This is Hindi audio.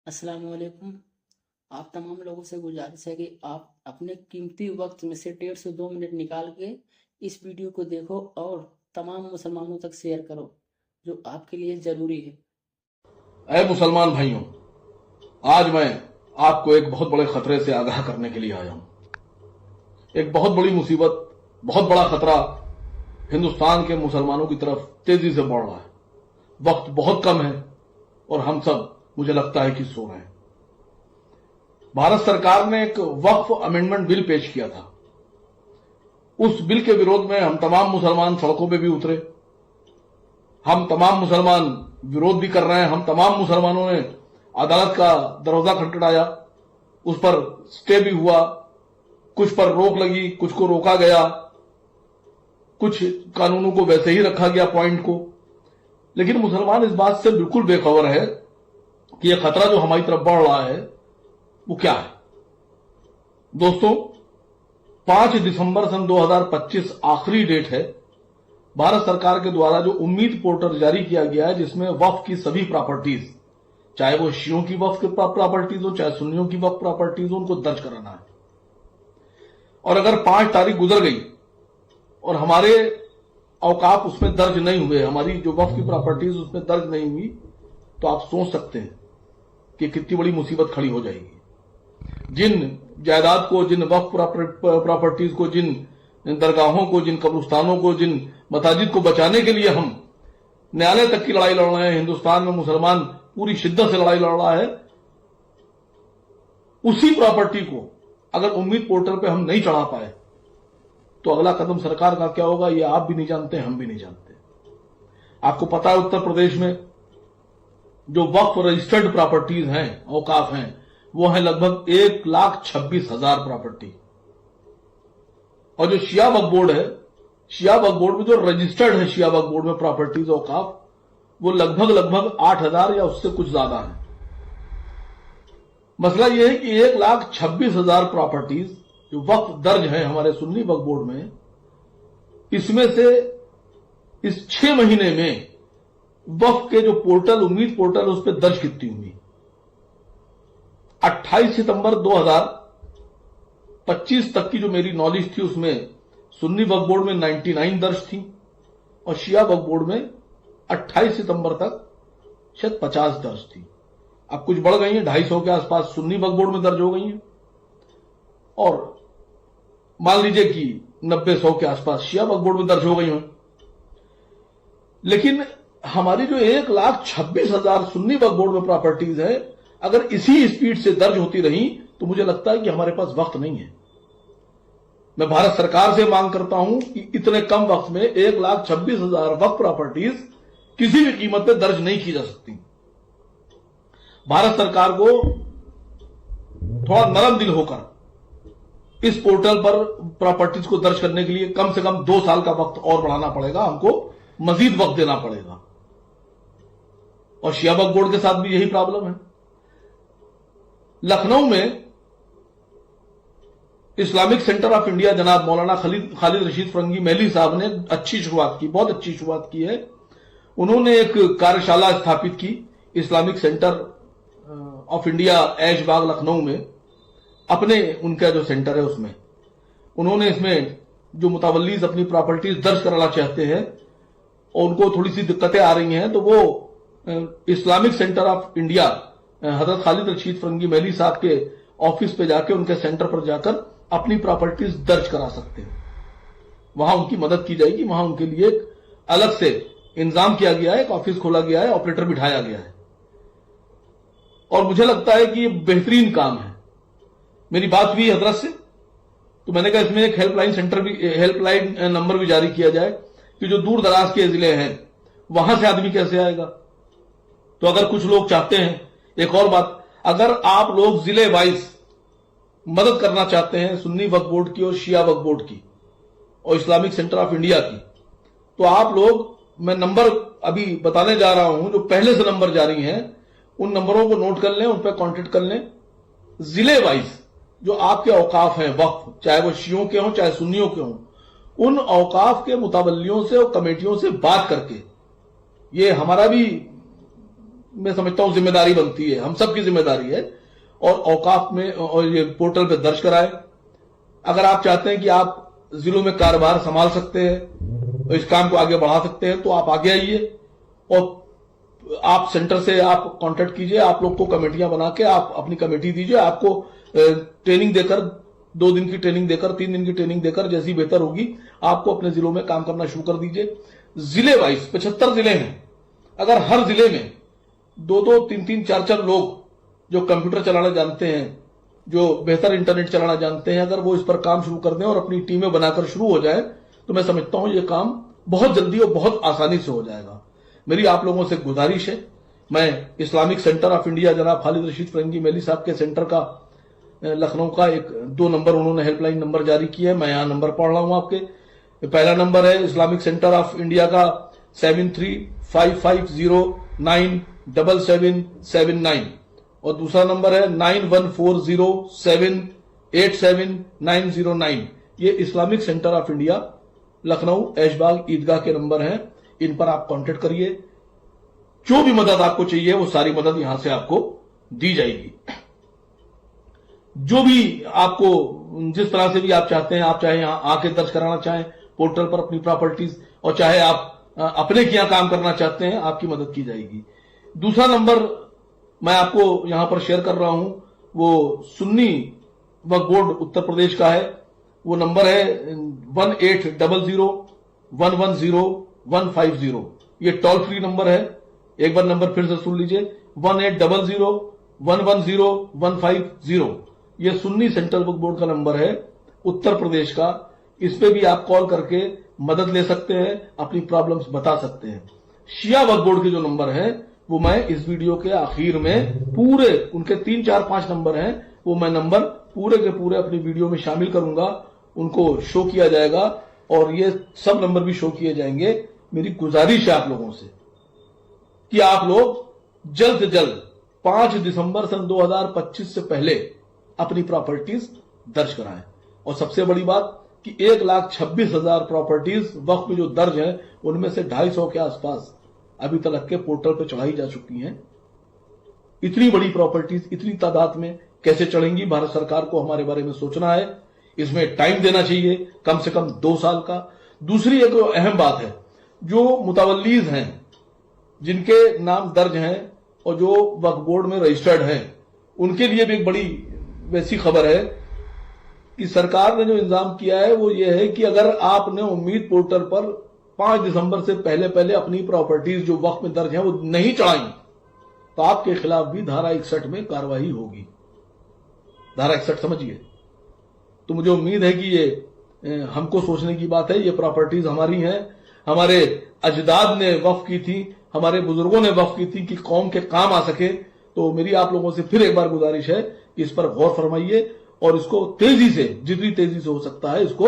अस्सलाम वालेकुम। आप तमाम लोगों से गुजारिश है कि आप अपने कीमती वक्त में से 1.5 से 2 मिनट निकाल के इस वीडियो को देखो और तमाम मुसलमानों तक शेयर करो, जो आपके लिए ज़रूरी है। ऐ मुसलमान भाइयों, आज मैं आपको एक बहुत बड़े खतरे से आगाह करने के लिए आया हूं। एक बहुत बड़ी मुसीबत, बहुत बड़ा खतरा हिंदुस्तान के मुसलमानों की तरफ तेजी से बढ़ रहा है। वक्त बहुत कम है और हम सब, मुझे लगता है कि सो रहे हैं। भारत सरकार ने एक वक्फ अमेंडमेंट बिल पेश किया था। उस बिल के विरोध में हम तमाम मुसलमान सड़कों पे भी उतरे। हम तमाम मुसलमान विरोध भी कर रहे हैं। हम तमाम मुसलमानों ने अदालत का दरवाजा खटखटाया, उस पर स्टे भी हुआ, कुछ पर रोक लगी, कुछ को रोका गया, कुछ कानूनों को वैसे ही रखा गया पॉइंट को। लेकिन मुसलमान इस बात से बिल्कुल बेखबर है कि यह खतरा जो हमारी तरफ बढ़ रहा है वो क्या है। दोस्तों, 5 दिसंबर सन 2025 आखिरी डेट है। भारत सरकार के द्वारा जो उम्मीद पोर्टल जारी किया गया है, जिसमें वक्फ की सभी प्रॉपर्टीज, चाहे वो शियों की वक्फ की प्रॉपर्टीज हो, चाहे सुन्नियों की वक्फ प्रॉपर्टीज हो, उनको दर्ज कराना है। और अगर 5 तारीख गुजर गई और हमारे औकाफ उसमें दर्ज नहीं हुए, हमारी जो वक्फ की प्रॉपर्टीज उसमें दर्ज नहीं हुई, तो आप सोच सकते हैं कि कितनी बड़ी मुसीबत खड़ी हो जाएगी। जिन जायदाद को, जिन वक्फ प्रॉपर्टीज को, जिन दरगाहों को, जिन कब्रिस्तानों को, जिन मसाजिद को बचाने के लिए हम न्यायालय तक की लड़ाई लड़ रहे हैं, हिंदुस्तान में मुसलमान पूरी शिद्दत से लड़ाई लड़ रहा है, उसी प्रॉपर्टी को अगर उम्मीद पोर्टल पे हम नहीं चढ़ा पाए तो अगला कदम सरकार का क्या होगा, ये आप भी नहीं जानते, हम भी नहीं जानते। आपको पता है, उत्तर प्रदेश में जो वक्फ रजिस्टर्ड प्रॉपर्टीज हैं, औकाफ हैं, वो है लगभग 1,26,000 प्रॉपर्टी। और जो शिया वक्फ बोर्ड है, शिया वक्फ बोर्ड में जो रजिस्टर्ड है, शिया वक्फ बोर्ड में प्रॉपर्टीज औकाफ, वो लगभग 8,000 या उससे कुछ ज्यादा है। मसला यह है कि 1,26,000 प्रॉपर्टीज जो वक्फ दर्ज है हमारे सुन्नी वक्फ बोर्ड में, इसमें से इस 6 महीने में वक्फ के जो पोर्टल, उम्मीद पोर्टल, उस पर दर्ज कितनी हुई? 28 सितंबर 2025 तक की जो मेरी नॉलेज थी, उसमें सुन्नी वक्फ बोर्ड में 99 दर्ज थी और शिया वक्फ बोर्ड में 28 सितंबर तक शायद 50 दर्ज थी। अब कुछ बढ़ गई हैं, 250 के आसपास सुन्नी वक्फ बोर्ड में दर्ज हो गई हैं और मान लीजिए कि 90-100 के आसपास शिया वक्फ बोर्ड में दर्ज हो गई हैं। लेकिन हमारी जो 1,26,000 सुन्नी वक्फ बोर्ड में प्रॉपर्टीज है, अगर इसी स्पीड से दर्ज होती रही तो मुझे लगता है कि हमारे पास वक्त नहीं है। मैं भारत सरकार से मांग करता हूं कि इतने कम वक्त में 1,26,000 वक्फ प्रॉपर्टीज किसी भी कीमत पे दर्ज नहीं की जा सकती। भारत सरकार को थोड़ा नरम दिल होकर इस पोर्टल पर प्रॉपर्टीज को दर्ज करने के लिए कम से कम 2 साल का वक्त और बढ़ाना पड़ेगा, हमको मजीद वक्त देना पड़ेगा। और शिया वक्फ बोर्ड के साथ भी यही प्रॉब्लम है। लखनऊ में इस्लामिक सेंटर ऑफ इंडिया जनाब मौलाना खालिद रशीद फरंगी महली साहब ने अच्छी शुरुआत की, बहुत अच्छी शुरुआत की है। उन्होंने एक कार्यशाला स्थापित की Islamic Centre of India Aishbagh Lucknow में। अपने उनका जो सेंटर है उसमें उन्होंने, इसमें जो मुतावल्लीज अपनी प्रॉपर्टीज दर्ज कराना चाहते हैं और उनको थोड़ी सी दिक्कतें आ रही हैं, तो वो इस्लामिक सेंटर ऑफ इंडिया हजरत खालिद रशीद फरंगी महली साहब के ऑफिस पे जाके, उनके सेंटर पर जाकर अपनी प्रॉपर्टीज दर्ज करा सकते हैं। वहां उनकी मदद की जाएगी। वहां उनके लिए एक अलग से इंतजाम किया गया है, एक ऑफिस खोला गया है, ऑपरेटर बिठाया गया है और मुझे लगता है कि ये बेहतरीन काम है। मेरी बात हुई हजरत से, तो मैंने कहा इसमें एक हेल्पलाइन नंबर भी जारी किया जाए कि जो दूर दराज के जिले हैं वहां से आदमी कैसे आएगा। तो अगर कुछ लोग चाहते हैं, एक और बात, अगर आप लोग जिले वाइज मदद करना चाहते हैं सुन्नी वक्फ बोर्ड की और शिया वक्फ बोर्ड की और इस्लामिक सेंटर ऑफ इंडिया की, तो आप लोग, मैं नंबर अभी बताने जा रहा हूं, जो पहले से नंबर जारी हैं, उन नंबरों को नोट कर लें, उन पर कांटेक्ट कर लें। जिले वाइज जो आपके औकाफ हैं वक्फ, चाहे वो शियों के हों चाहे सुन्नियों के हों, उन औकाफ के मुतावल्लियों से और कमेटियों से बात करके, ये हमारा भी मैं समझता हूं जिम्मेदारी बनती है, हम सबकी जिम्मेदारी है, और औकाफ में और ये पोर्टल पे दर्ज कराए। अगर आप चाहते हैं कि आप जिलों में कारोबार संभाल सकते हैं, इस काम को आगे बढ़ा सकते हैं, तो आप आगे आइए और आप सेंटर से आप कांटेक्ट कीजिए। आप लोग को कमेटियां बना के आप अपनी कमेटी दीजिए, आपको ट्रेनिंग देकर, 2 दिन की ट्रेनिंग देकर, 3 दिन की ट्रेनिंग देकर, जैसी बेहतर होगी आपको अपने जिलों में काम करना शुरू कर दीजिए। जिले वाइज 75 जिले हैं, अगर हर जिले में 2-2, 3-3, 4-4 लोग जो कंप्यूटर चलाना जानते हैं, जो बेहतर इंटरनेट चलाना जानते हैं, अगर वो इस पर काम शुरू कर दें और अपनी टीमें बनाकर शुरू हो जाए, तो मैं समझता हूं ये काम बहुत जल्दी और बहुत आसानी से हो जाएगा। मेरी आप लोगों से गुजारिश है, मैं इस्लामिक सेंटर ऑफ इंडिया जनाब खालिद रशीद फरंगी मेली साहब के सेंटर का लखनऊ का 2 नंबर उन्होंने हेल्पलाइन नंबर जारी किया है, मैं यहां नंबर पढ़ रहा हूं आपके। पहला नंबर है इस्लामिक सेंटर ऑफ इंडिया का 7355097779 और दूसरा नंबर है 9140787909। ये Islamic Centre of India Lucknow Aishbagh Idgah के नंबर हैं, इन पर आप कांटेक्ट करिए। जो भी मदद आपको चाहिए वो सारी मदद यहां से आपको दी जाएगी। जो भी आपको जिस तरह से भी आप चाहते हैं, आप चाहे यहां आके दर्ज कराना चाहें पोर्टल पर अपनी प्रॉपर्टीज, और चाहे आप अपने के यहां काम करना चाहते हैं, आपकी मदद की जाएगी। दूसरा नंबर मैं आपको यहां पर शेयर कर रहा हूं, वो सुन्नी वक्फ बोर्ड उत्तर प्रदेश का है। वो नंबर है 1800110150। ये टोल फ्री नंबर है। एक बार नंबर फिर से सुन लीजिए, 1800110150। ये सुन्नी सेंट्रल वक्फ बोर्ड का नंबर है उत्तर प्रदेश का। इस पे भी आप कॉल करके मदद ले सकते हैं, अपनी प्रॉब्लम्स बता सकते हैं। शिया वक्फ बोर्ड के जो नंबर है वो मैं इस वीडियो के आखिर में पूरे, उनके 3, 4, 5 नंबर हैं, वो मैं नंबर पूरे के पूरे अपनी वीडियो में शामिल करूंगा, उनको शो किया जाएगा और ये सब नंबर भी शो किए जाएंगे। मेरी गुजारिश है आप लोगों से कि आप लोग जल्द से जल्द 5 दिसंबर सन 2025 से पहले अपनी प्रॉपर्टीज दर्ज कराएं। और सबसे बड़ी बात कि 1,26,000 प्रॉपर्टीज वक्फ में जो दर्ज है, उनमें से 250 के आसपास अभी तक के पोर्टल पर चढ़ाई जा चुकी हैं। इतनी बड़ी प्रॉपर्टीज इतनी तादाद में कैसे चढ़ेंगी? भारत सरकार को हमारे बारे में सोचना है, इसमें टाइम देना चाहिए, कम से कम 2 साल का। दूसरी एक अहम बात है, जो मुतवल्लीज हैं, जिनके नाम दर्ज हैं और जो वक्फ बोर्ड में रजिस्टर्ड हैं, उनके लिए भी एक बड़ी वैसी खबर है कि सरकार ने जो इंतजाम किया है वो ये है कि अगर आपने उम्मीद पोर्टल पर 5 दिसंबर से पहले पहले अपनी प्रॉपर्टीज जो वक्फ में दर्ज हैं वो नहीं चढ़ाई, तो आपके खिलाफ भी धारा 61 में कार्रवाई होगी। धारा 61 समझिए। तो मुझे उम्मीद है कि ये हमको सोचने की बात है। ये प्रॉपर्टीज हमारी हैं, हमारे अजदाद ने वक्फ की थी, हमारे बुजुर्गों ने वक्फ की थी कि कौम के काम आ सके। तो मेरी आप लोगों से फिर एक बार गुजारिश है कि इस पर गौर फरमाइए और इसको तेजी से, जितनी तेजी से हो सकता है, इसको